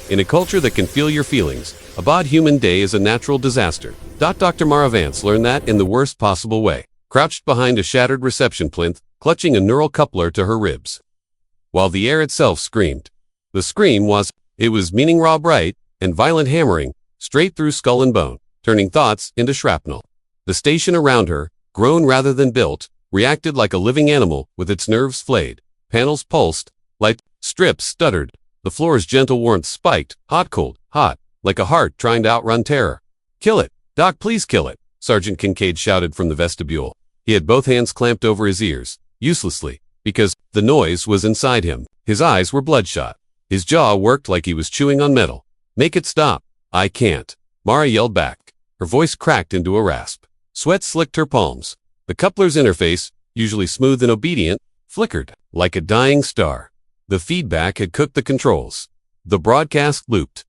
In a culture that can feel your feelings, a bad human day is a natural disaster. Dr. Mara Vance learned that in the worst possible way, crouched behind a shattered reception plinth, clutching a neural coupler to her ribs, while the air itself screamed. The scream was meaning raw bright and violent hammering, straight through skull and bone, turning thoughts into shrapnel. The station around her, grown rather than built, reacted like a living animal with its nerves flayed. Panels pulsed, light strips stuttered. The floor's gentle warmth spiked, hot, like a heart trying to outrun terror. "Kill it! Doc, please kill it!" Sergeant Kincaid shouted from the vestibule. He had both hands clamped over his ears, uselessly, because the noise was inside him. His eyes were bloodshot. His jaw worked like he was chewing on metal. "Make it stop." "I can't," Mara yelled back. Her voice cracked into a rasp. Sweat slicked her palms. The coupler's interface, usually smooth and obedient, flickered like a dying star. The feedback had cooked the controls. The broadcast looped,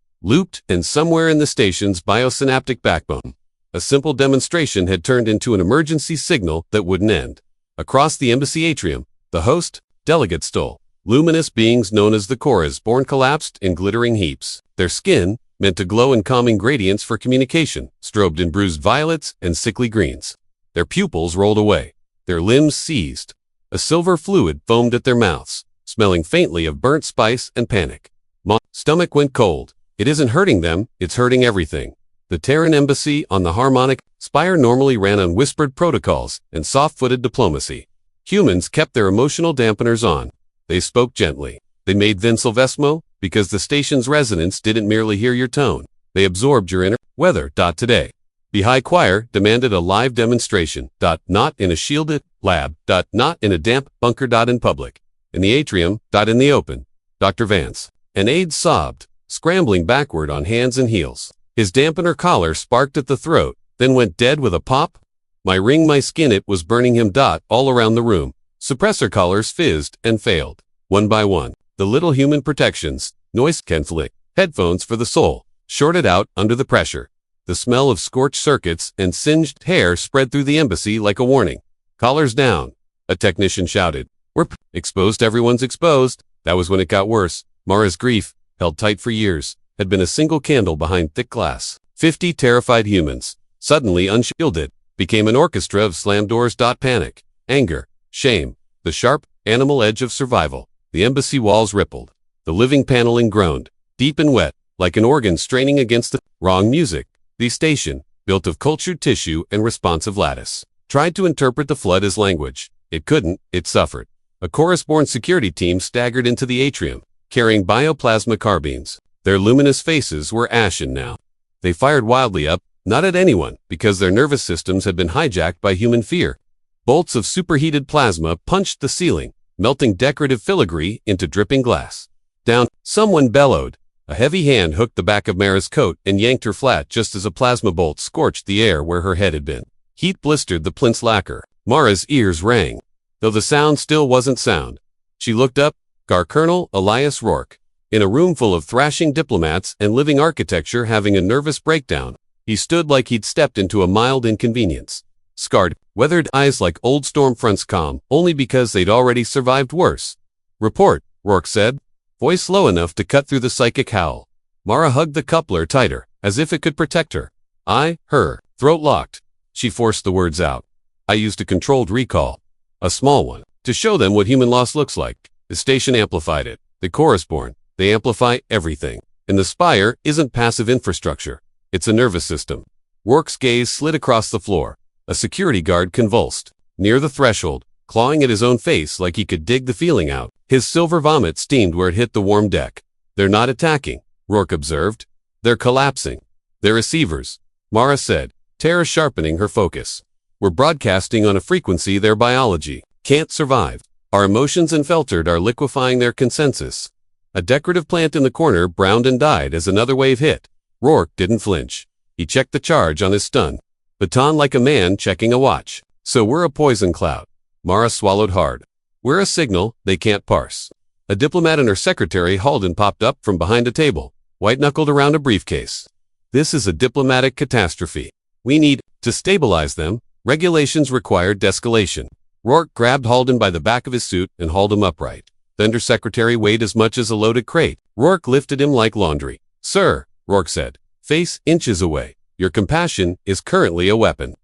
and somewhere in the station's biosynaptic backbone, a simple demonstration had turned into an emergency signal that wouldn't end. Across the embassy atrium, the host, delegate stole. Luminous beings known as the Chorus born collapsed in glittering heaps. Their skin, meant to glow in calming gradients for communication, strobed in bruised violets and sickly greens. Their pupils rolled away. Their limbs seized. A silver fluid foamed at their mouths, smelling faintly of burnt spice and panic. My stomach went cold. It isn't hurting them, it's hurting everything. The Terran embassy on the Harmonic Spire normally ran on whispered protocols and soft-footed diplomacy. Humans kept their emotional dampeners on. They spoke gently. They made Vin Silvesmo, because the station's residents didn't merely hear your tone. They absorbed your inner weather. Today, the High Choir demanded a live demonstration. Not in a shielded lab. Not in a damp bunker. In public. In the atrium. In the open. Dr. Vance. An aide sobbed, scrambling backward on hands and heels. His dampener collar sparked at the throat, then went dead with a pop. My skin, it was burning him. All around the room, suppressor collars fizzed and failed. One by one, the little human protections, noise canceling, headphones for the soul, shorted out under the pressure. The smell of scorched circuits and singed hair spread through the embassy like a warning. "Collars down," a technician shouted. "We're exposed, everyone's exposed." That was when it got worse. Mara's grief, held tight for years, had been a single candle behind thick glass. 50 terrified humans, suddenly unshielded, became an orchestra of slammed doors. Panic, anger, shame, the sharp, animal edge of survival. The embassy walls rippled. The living paneling groaned, deep and wet, like an organ straining against the wrong music. The station, built of cultured tissue and responsive lattice, tried to interpret the flood as language. It couldn't, it suffered. A chorus-born security team staggered into the atrium, carrying bioplasma carbines. Their luminous faces were ashen now. They fired wildly up, not at anyone, because their nervous systems had been hijacked by human fear. Bolts of superheated plasma punched the ceiling, melting decorative filigree into dripping glass. Down, someone bellowed. A heavy hand hooked the back of Mara's coat and yanked her flat just as a plasma bolt scorched the air where her head had been. Heat blistered the plinth's lacquer. Mara's ears rang, though the sound still wasn't sound. She looked up. Colonel Elias Rourke, in a room full of thrashing diplomats and living architecture having a nervous breakdown. He stood like he'd stepped into a mild inconvenience. Scarred, weathered eyes like old storm fronts, calm only because they'd already survived worse. "Report," Rourke said, voice low enough to cut through the psychic howl. Mara hugged the coupler tighter, as if it could protect her. Her, throat locked. She forced the words out. "I used a controlled recall. A small one, to show them what human loss looks like. The station amplified it. The chorus-born, they amplify everything. And the Spire isn't passive infrastructure. It's a nervous system." Rourke's gaze slid across the floor. A security guard convulsed, near the threshold, clawing at his own face like he could dig the feeling out. His silver vomit steamed where it hit the warm deck. "They're not attacking," Rourke observed. "They're collapsing." "They're receivers," Mara said, terror sharpening her focus. "We're broadcasting on a frequency their biology can't survive. Our emotions unfiltered are liquefying their consensus." A decorative plant in the corner browned and died as another wave hit. Rourke didn't flinch. He checked the charge on his stun baton like a man checking a watch. "So we're a poison cloud." Mara swallowed hard. "We're a signal they can't parse." A diplomat and her secretary Halden popped up from behind a table, white-knuckled around a briefcase. "This is a diplomatic catastrophe. We need to stabilize them. Regulations require de-escalation." Rourke grabbed Halden by the back of his suit and hauled him upright. The undersecretary weighed as much as a loaded crate. Rourke lifted him like laundry. Sir, Rourke said, face inches away. Your compassion is currently a weapon.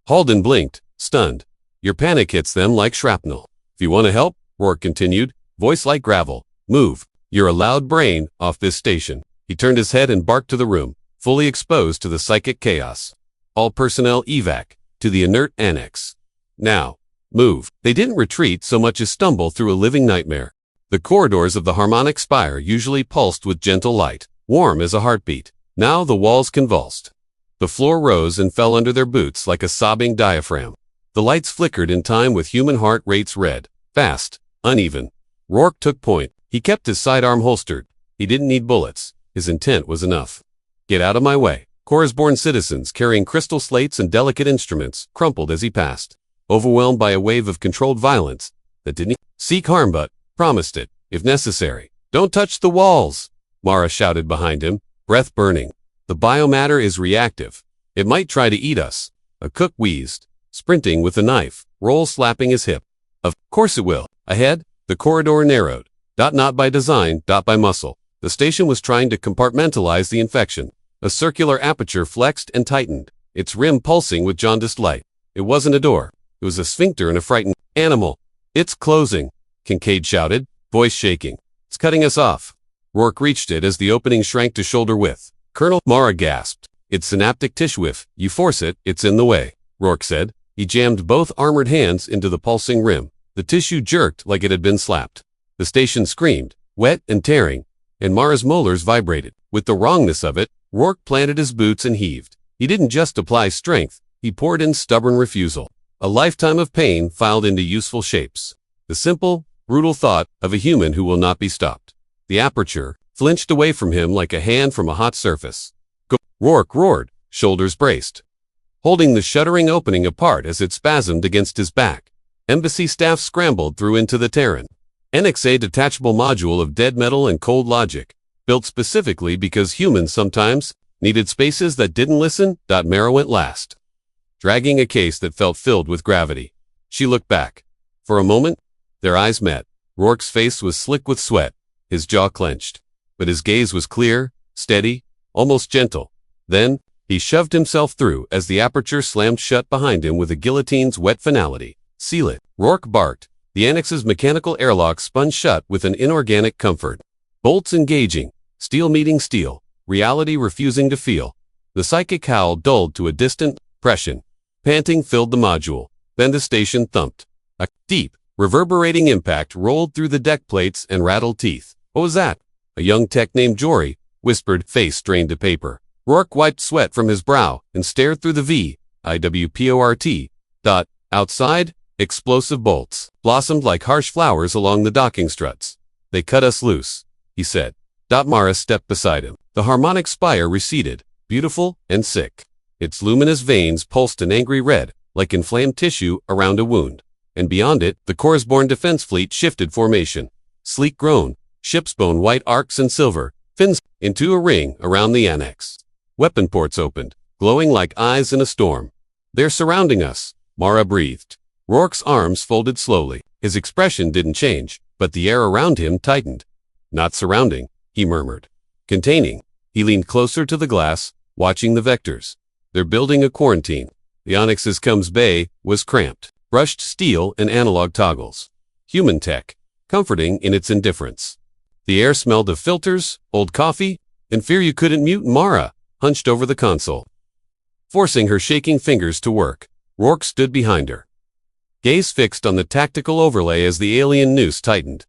Halden blinked, stunned. Your panic hits them like shrapnel. If you want to help, Rourke continued, voice like gravel, move. You're a loud brain off this station. He turned his head and barked to the room, fully exposed to the psychic chaos. All personnel evac, to the inert annex. Now, move. They didn't retreat so much as stumble through a living nightmare. The corridors of the Harmonic Spire usually pulsed with gentle light, warm as a heartbeat. Now the walls convulsed. The floor rose and fell under their boots like a sobbing diaphragm. The lights flickered in time with human heart rates red, fast, uneven. Rourke took point. He kept his sidearm holstered. He didn't need bullets. His intent was enough. Get out of my way. Chorus-born citizens carrying crystal slates and delicate instruments crumpled as he passed, overwhelmed by a wave of controlled violence that didn't seek harm but promised it, if necessary. Don't touch the walls, Mara shouted behind him, breath burning. The biomatter is reactive. It might try to eat us. A cook wheezed, sprinting with a knife, Roll slapping his hip. Of course it will. Ahead, the corridor narrowed. Not by design, by muscle. The station was trying to compartmentalize the infection. A circular aperture flexed and tightened, its rim pulsing with jaundiced light. It wasn't a door. It was a sphincter and a frightened animal. It's closing, Kincaid shouted, voice shaking. It's cutting us off. Rourke reached it as the opening shrank to shoulder width. Colonel Mara gasped. It's synaptic tissue. If you force it, it's in the way, Rourke said. He jammed both armored hands into the pulsing rim. The tissue jerked like it had been slapped. The station screamed, wet and tearing, and Mara's molars vibrated. With the wrongness of it, Rourke planted his boots and heaved. He didn't just apply strength, he poured in stubborn refusal. A lifetime of pain filed into useful shapes. The simple, brutal thought of a human who will not be stopped. The aperture flinched away from him like a hand from a hot surface. Go! Rourke roared, shoulders braced, holding the shuddering opening apart as it spasmed against his back. Embassy staff scrambled through into the Terran. NXA detachable module of dead metal and cold logic, built specifically because humans sometimes needed spaces that didn't listen. Mara went last, dragging a case that felt filled with gravity. She looked back. For a moment, their eyes met. Rourke's face was slick with sweat, his jaw clenched, but his gaze was clear, steady, almost gentle. Then, he shoved himself through as the aperture slammed shut behind him with a guillotine's wet finality. Seal it, Rourke barked. The annex's mechanical airlock spun shut with an inorganic comfort. Bolts engaging, steel meeting steel, reality refusing to feel. The psychic howl dulled to a distant pression. Panting filled the module. Then the station thumped. A deep, reverberating impact rolled through the deck plates and rattled teeth. What was that? A young tech named Jory whispered, face strained to paper. Rourke wiped sweat from his brow and stared through the VIWPORT. Outside, explosive bolts blossomed like harsh flowers along the docking struts. They cut us loose, he said. Mara stepped beside him. The Harmonic Spire receded, beautiful and sick. Its luminous veins pulsed an angry red, like inflamed tissue around a wound. And beyond it, the Chorus-born defense fleet shifted formation. Sleek grown, ship's bone white arcs and silver, fins into a ring around the annex. Weapon ports opened, glowing like eyes in a storm. They're surrounding us, Mara breathed. Rourke's arms folded slowly. His expression didn't change, but the air around him tightened. Not surrounding, he murmured. Containing. He leaned closer to the glass, watching the vectors. They're building a quarantine. The Onyx's Combs Bay was cramped, brushed steel and analog toggles. Human tech, comforting in its indifference. The air smelled of filters, old coffee, and fear you couldn't mute. Mara hunched over the console, forcing her shaking fingers to work. Rourke stood behind her, gaze fixed on the tactical overlay as the alien noose tightened.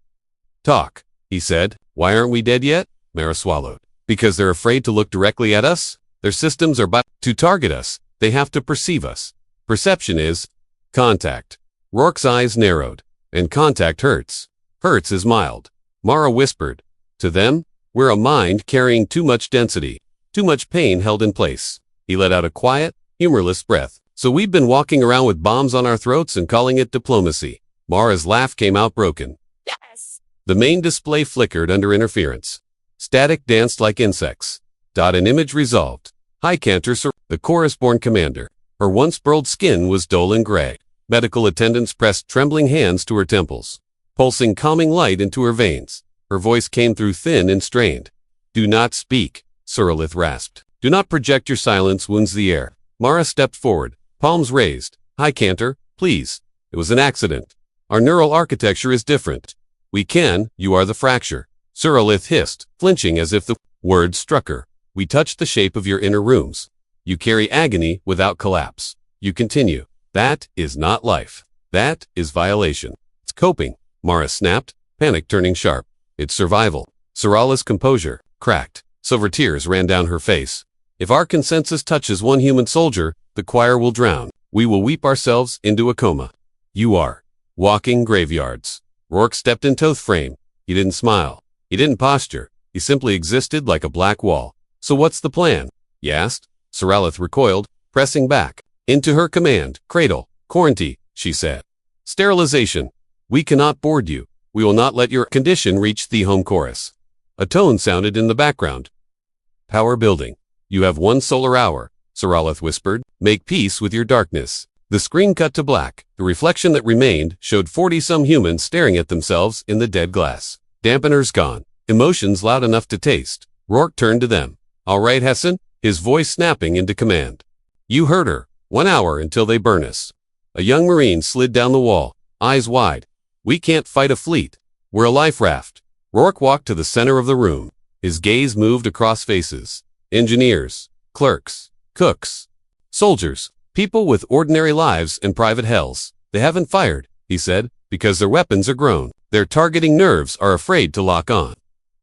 Talk, he said. Why aren't we dead yet? Mara swallowed. Because they're afraid to look directly at us? Their systems are to target us. They have to perceive us. Perception is contact. Rourke's eyes narrowed. And contact hurts. Hurts is mild. Mara whispered. To them, we're a mind carrying too much density, too much pain held in place. He let out a quiet, humorless breath. So we've been walking around with bombs on our throats and calling it diplomacy. Mara's laugh came out broken. Yes. The main display flickered under interference. Static danced like insects. An image resolved. High Cantor, the chorus-born commander. Her once-burled skin was dull and gray. Medical attendants pressed trembling hands to her temples, pulsing calming light into her veins. Her voice came through thin and strained. Do not speak, Suralith rasped. Do not project your silence wounds the air. Mara stepped forward, palms raised. Hi, Cantor, please. It was an accident. Our neural architecture is different. You are the fracture. Suralith hissed, flinching as if the word struck her. We touched the shape of your inner rooms. You carry agony without collapse. You continue. That is not life. That is violation. It's coping, Mara snapped, panic turning sharp. It's survival. Suralith's composure cracked. Silver tears ran down her face. If our consensus touches one human soldier, the choir will drown. We will weep ourselves into a coma. You are walking graveyards. Rourke stepped into the frame. He didn't smile. He didn't posture. He simply existed like a black wall. So what's the plan? He asked. Suralith recoiled, pressing back. Into her command. Cradle. Quarantine, she said. Sterilization. We cannot board you. We will not let your condition reach the home chorus. A tone sounded in the background. Power building. You have 1 solar hour, Suralith whispered. Make peace with your darkness. The screen cut to black. The reflection that remained showed 40-some humans staring at themselves in the dead glass. Dampeners gone. Emotions loud enough to taste. Rourke turned to them. All right, Hessen, his voice snapping into command. You heard her. 1 hour until they burn us. A young Marine slid down the wall, eyes wide. We can't fight a fleet. We're a life raft. Rourke walked to the center of the room. His gaze moved across faces. Engineers, clerks, cooks, soldiers, people with ordinary lives and private hells. They haven't fired, he said, because their weapons are grown. Their targeting nerves are afraid to lock on.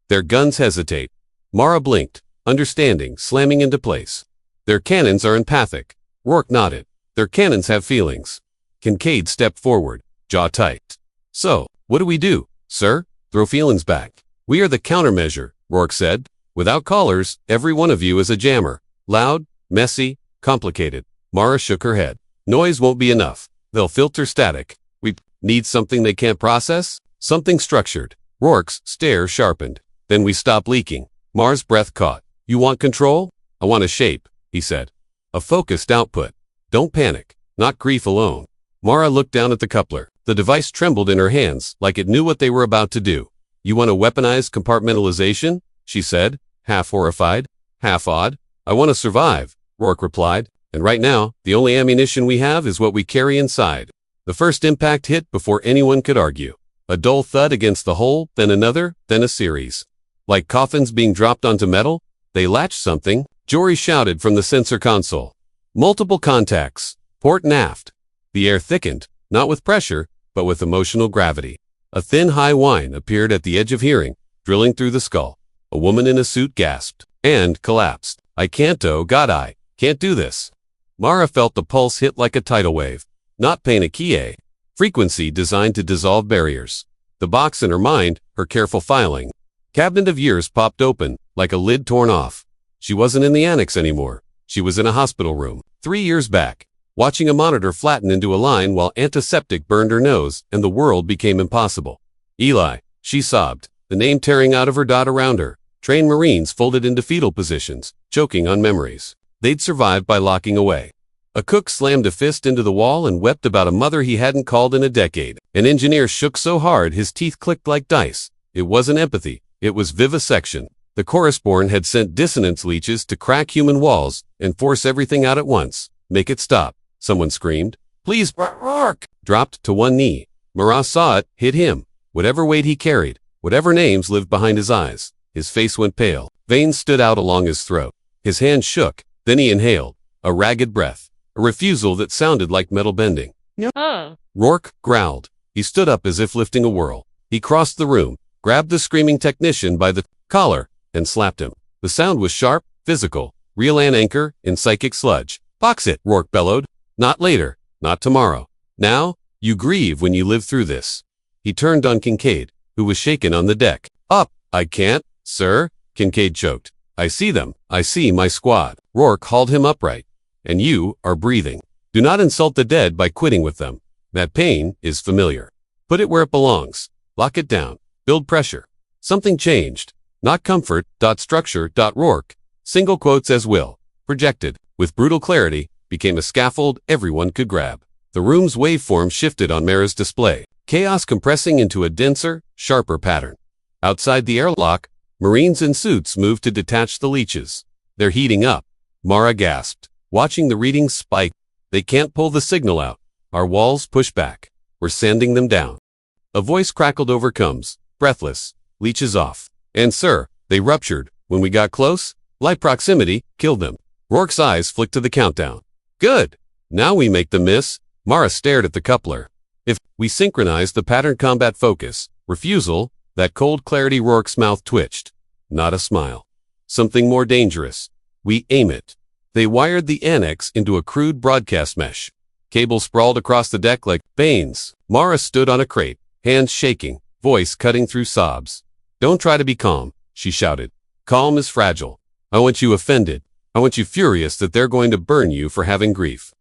Their guns hesitate. Mara blinked, understanding, slamming into place. Their cannons are empathic. Rourke nodded. Their cannons have feelings. Kincaid stepped forward, jaw tight. So, what do we do, sir? Throw feelings back. We are the countermeasure, Rourke said. Without callers, every one of you is a jammer. Loud, messy, complicated. Mara shook her head. Noise won't be enough. They'll filter static. We need something they can't process? Something structured. Rourke's stare sharpened. Then we stop leaking. Mara's breath caught. You want control? I want a shape, he said. A focused output. Don't panic. Not grief alone. Mara looked down at the coupler. The device trembled in her hands, like it knew what they were about to do. You want to weaponize compartmentalization? She said, half horrified, half awed. I want to survive, Rourke replied. And right now, the only ammunition we have is what we carry inside. The first impact hit before anyone could argue. A dull thud against the hull, then another, then a series. Like coffins being dropped onto metal, they latched something. Jory shouted from the sensor console. Multiple contacts, port and aft. The air thickened, not with pressure, but with emotional gravity. A thin, high whine appeared at the edge of hearing, drilling through the skull. A woman in a suit gasped and collapsed. I can't do this. Mara felt the pulse hit like a tidal wave. Not panicky, frequency designed to dissolve barriers. The box in her mind, her careful filing. Cabinet of years popped open, like a lid torn off. She wasn't in the annex anymore. She was in a hospital room, 3 years back, watching a monitor flatten into a line while antiseptic burned her nose and the world became impossible. Eli, she sobbed, the name tearing out of her dot around her. Trained Marines folded into fetal positions, choking on memories. They'd survived by locking away. A cook slammed a fist into the wall and wept about a mother he hadn't called in a decade. An engineer shook so hard his teeth clicked like dice. It wasn't empathy, it was vivisection. The chorus-born had sent dissonance leeches to crack human walls and force everything out at once. Make it stop, someone screamed. Please, Rourke! Dropped to one knee. Marat saw it, hit him. Whatever weight he carried, whatever names lived behind his eyes. His face went pale. Veins stood out along his throat. His hand shook. Then he inhaled. A ragged breath. A refusal that sounded like metal bending. No. Rourke growled. He stood up as if lifting a whirl. He crossed the room, grabbed the screaming technician by the collar, and slapped him. The sound was sharp, physical. Reel an anchor in psychic sludge. Box it, Rourke bellowed. Not later. Not tomorrow. Now, you grieve when you live through this. He turned on Kincaid, who was shaken on the deck. Up! I can't, sir, Kincaid choked. I see them. I see my squad. Rourke hauled him upright. And you are breathing. Do not insult the dead by quitting with them. That pain is familiar. Put it where it belongs. Lock it down. Build pressure. Something changed. Not comfort. Structure. Rourke. Single quotes as will. Projected. With brutal clarity. Became a scaffold everyone could grab. The room's waveform shifted on Mara's display. Chaos compressing into a denser, sharper pattern. Outside the airlock, Marines in suits moved to detach the leeches. They're heating up. Mara gasped, watching the readings spike. They can't pull the signal out. Our walls push back. We're sanding them down. A voice crackled over comes, breathless, leeches off. And sir, they ruptured. When we got close, light proximity killed them. Rourke's eyes flicked to the countdown. Good. Now we make them miss. Mara stared at the coupler. If we synchronized the pattern combat focus, refusal, that cold clarity. Rourke's mouth twitched. Not a smile. Something more dangerous. We aim it. They wired the annex into a crude broadcast mesh. Cable sprawled across the deck like veins. Mara stood on a crate, hands shaking, voice cutting through sobs. Don't try to be calm, she shouted. Calm is fragile. I want you offended. I want you furious that they're going to burn you for having grief.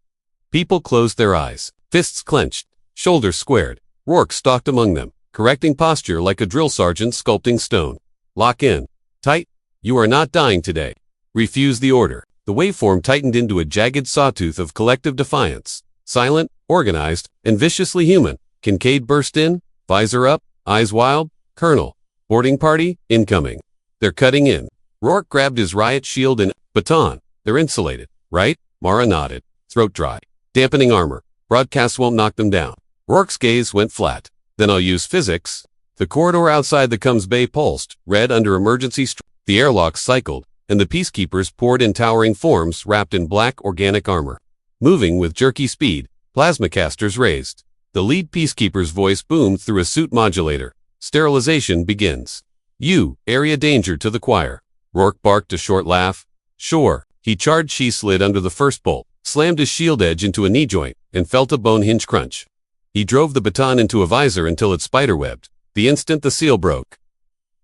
People closed their eyes, fists clenched, shoulders squared. Rourke stalked among them, correcting posture like a drill sergeant sculpting stone. Lock in. Tight. You are not dying today. Refuse the order. The waveform tightened into a jagged sawtooth of collective defiance. Silent, organized, and viciously human. Kincaid burst in, visor up, eyes wild. Colonel. Boarding party, incoming. They're cutting in. Rourke grabbed his riot shield and baton. They're insulated, right? Mara nodded, throat dry. Dampening armor. Broadcast won't knock them down. Rourke's gaze went flat. Then I'll use physics. The corridor outside the Combs Bay pulsed, red under emergency. The airlocks cycled, and the peacekeepers poured in towering forms wrapped in black organic armor. Moving with jerky speed, plasma casters raised. The lead peacekeeper's voice boomed through a suit modulator. Sterilization begins. You, area danger to the choir. Rourke barked a short laugh. Sure. He charged. She slid under the first bolt, slammed his shield edge into a knee joint, and felt a bone hinge crunch. He drove the baton into a visor until it spiderwebbed. The instant the seal broke.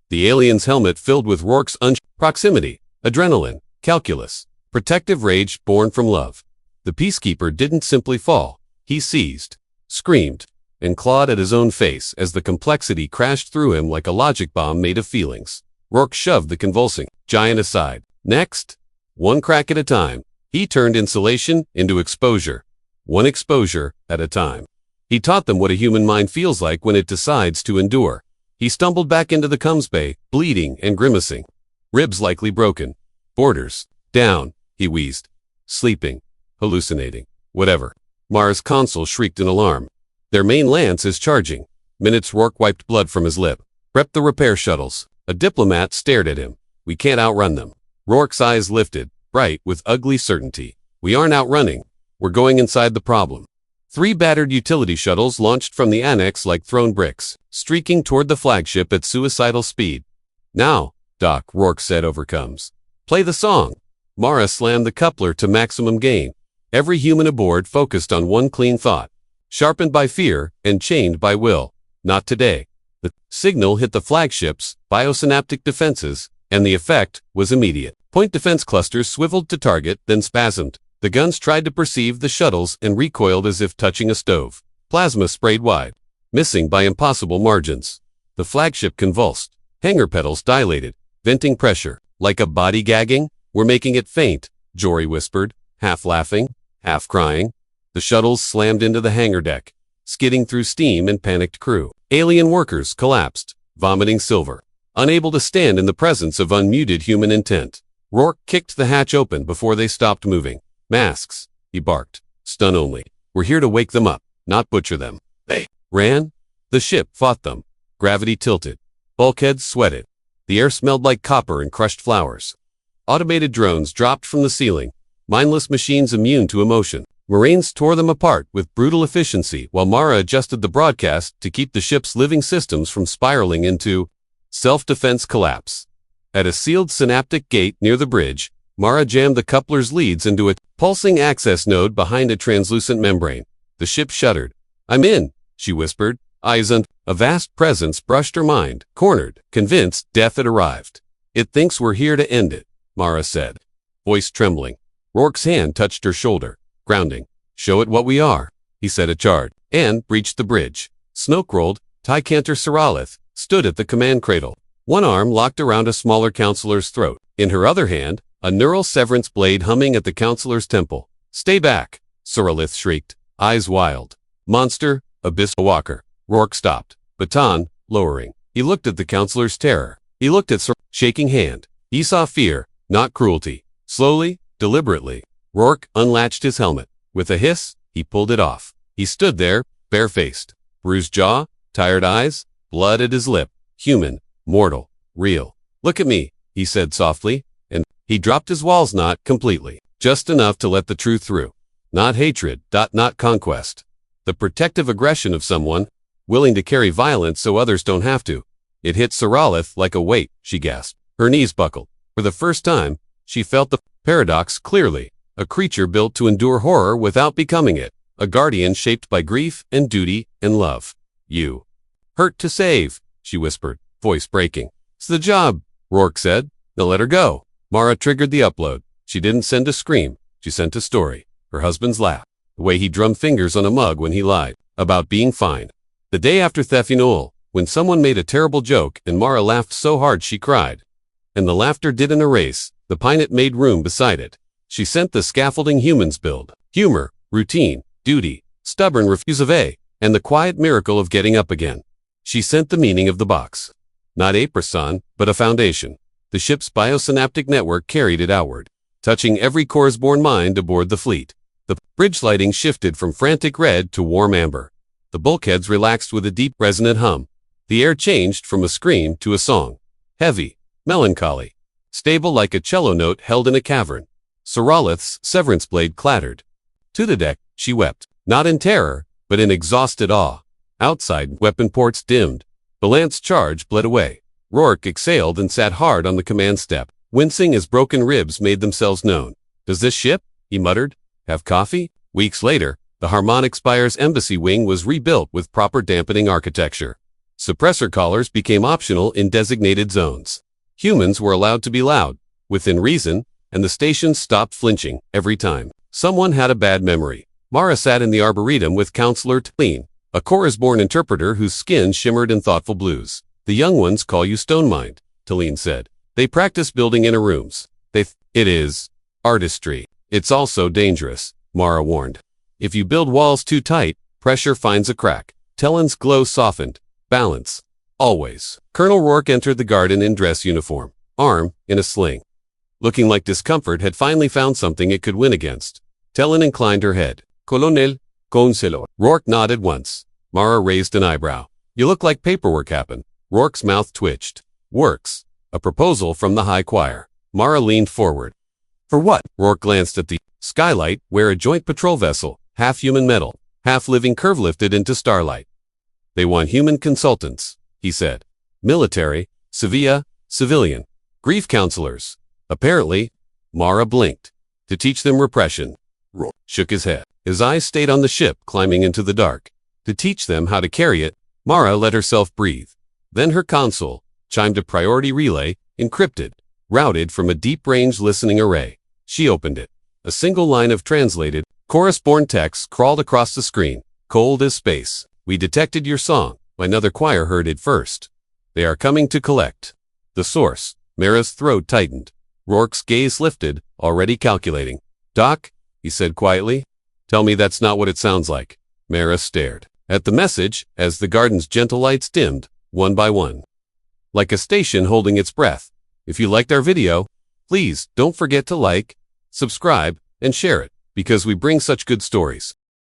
The alien's helmet filled with Rourke's proximity, adrenaline, calculus, protective rage born from love. The peacekeeper didn't simply fall. He seized, screamed, and clawed at his own face as the complexity crashed through him like a logic bomb made of feelings. Rourke shoved the convulsing giant aside. Next, one crack at a time, he turned insulation into exposure. One exposure at a time. He taught them what a human mind feels like when it decides to endure. He stumbled back into the Combs Bay, bleeding and grimacing. Ribs likely broken. Borders. Down, he wheezed. Sleeping. Hallucinating. Whatever. Mara's console shrieked in alarm. Their main lance is charging. Minutes. Rourke wiped blood from his lip. Prep the repair shuttles. A diplomat stared at him. We can't outrun them. Rourke's eyes lifted, bright with ugly certainty. We aren't outrunning. We're going inside the problem. 3 battered utility shuttles launched from the annex like thrown bricks, streaking toward the flagship at suicidal speed. Now, Doc, Rourke said over comes. Play the song. Mara slammed the coupler to maximum gain. Every human aboard focused on one clean thought. Sharpened by fear and chained by will. Not today. The signal hit the flagship's biosynaptic defenses, and the effect was immediate. Point defense clusters swiveled to target, then spasmed. The guns tried to perceive the shuttles and recoiled as if touching a stove. Plasma sprayed wide, missing by impossible margins. The flagship convulsed. Hangar pedals dilated, venting pressure. Like a body gagging? We're making it faint, Jory whispered, half laughing, half crying. The shuttles slammed into the hangar deck, skidding through steam and panicked crew. Alien workers collapsed, vomiting silver, unable to stand in the presence of unmuted human intent. Rourke kicked the hatch open before they stopped moving. Masks, he barked. Stun only. We're here to wake them up, not butcher them. They ran. The ship fought them. Gravity tilted. Bulkheads sweated. The air smelled like copper and crushed flowers. Automated drones dropped from the ceiling. Mindless machines immune to emotion. Marines tore them apart with brutal efficiency while Mara adjusted the broadcast to keep the ship's living systems from spiraling into self-defense collapse. At a sealed synaptic gate near the bridge, Mara jammed the coupler's leads into a pulsing access node behind a translucent membrane. The ship shuddered. I'm in, she whispered, eyes on. A vast presence brushed her mind, cornered, convinced death had arrived. It thinks we're here to end it, Mara said, voice trembling. Rourke's hand touched her shoulder, grounding. Show it what we are, he said a chart, and breached the bridge. Snoke-rolled, Tycantor Seralith stood at the command cradle. One arm locked around a smaller counselor's throat. In her other hand, a neural severance blade humming at the counselor's temple. Stay back, Seralith shrieked, eyes wild. Monster, abyss walker. Rourke stopped, baton lowering. He looked at the counselor's terror. He looked at shaking hand. He saw fear, not cruelty. Slowly, deliberately, Rourke unlatched his helmet. With a hiss, he pulled it off. He stood there, bare-faced, bruised jaw, tired eyes, blood at his lip. Human, mortal, real. "Look at me," he said softly, and he dropped his walls knot completely, just enough to let the truth through. Not hatred, not conquest. The protective aggression of someone, willing to carry violence so others don't have to. It hit Saralith like a weight, she gasped. Her knees buckled. For the first time, she felt the paradox clearly. A creature built to endure horror without becoming it. A guardian shaped by grief and duty and love. "You hurt to save," she whispered, voice breaking. "It's the job," Rourke said. "Now let her go." Mara triggered the upload. She didn't send a scream. She sent a story. Her husband's laugh. The way he drummed fingers on a mug when he lied. About being fine. The day after Theffinol, when someone made a terrible joke and Mara laughed so hard she cried. And the laughter didn't erase. The pinot made room beside it. She sent the scaffolding humans build. Humor, routine, duty, stubborn refusal, and the quiet miracle of getting up again. She sent the meaning of the box. Not a person, but a foundation. The ship's biosynaptic network carried it outward, touching every Corps-born mind aboard the fleet. The bridge lighting shifted from frantic red to warm amber. The bulkheads relaxed with a deep, resonant hum. The air changed from a scream to a song. Heavy, melancholy, stable like a cello note held in a cavern. Saralith's severance blade clattered. To the deck, she wept, not in terror, but in exhausted awe. Outside, weapon ports dimmed. The lance charge bled away. Rourke exhaled and sat hard on the command step, wincing as broken ribs made themselves known. "Does this ship," he muttered, "have coffee?" Weeks later, the Harmonic Spire's embassy wing was rebuilt with proper dampening architecture. Suppressor collars became optional in designated zones. Humans were allowed to be loud, within reason, and the stations stopped flinching every time someone had a bad memory. Mara sat in the arboretum with Counselor Tleen, a Corps-born interpreter whose skin shimmered in thoughtful blues. "The young ones call you Stonemind," Tleen said. "They practice building inner rooms. It is artistry. It's also dangerous," Mara warned. "If you build walls too tight, pressure finds a crack." Telen's glow softened. Balance. Always. Colonel Rourke entered the garden in dress uniform, arm in a sling. Looking like discomfort had finally found something it could win against. Telen inclined her head. "Colonel, Counselor." Rourke nodded once. Mara raised an eyebrow. "You look like paperwork happened." Rourke's mouth twitched. "Works. A proposal from the High Choir." Mara leaned forward. "For what?" Rourke glanced at the skylight, where a joint patrol vessel, half human metal, half living curve lifted into starlight. "They want human consultants," he said. "Military, civilian, grief counselors." Apparently, Mara blinked. "To teach them repression." Rourke shook his head. His eyes stayed on the ship climbing into the dark. "To teach them how to carry it." Mara let herself breathe. Then her console chimed a priority relay, encrypted, routed from a deep-range listening array. She opened it. A single line of translated, Corps-born text crawled across the screen. "Cold as space. We detected your song." Another choir heard it first. "They are coming to collect." The source. Mara's throat tightened. Rourke's gaze lifted, already calculating. "Doc," he said quietly. "Tell me that's not what it sounds like." Mara stared at the message as the garden's gentle lights dimmed, one by one. Like a station holding its breath. If you liked our video, please don't forget to like, subscribe, and share it, because we bring such good stories.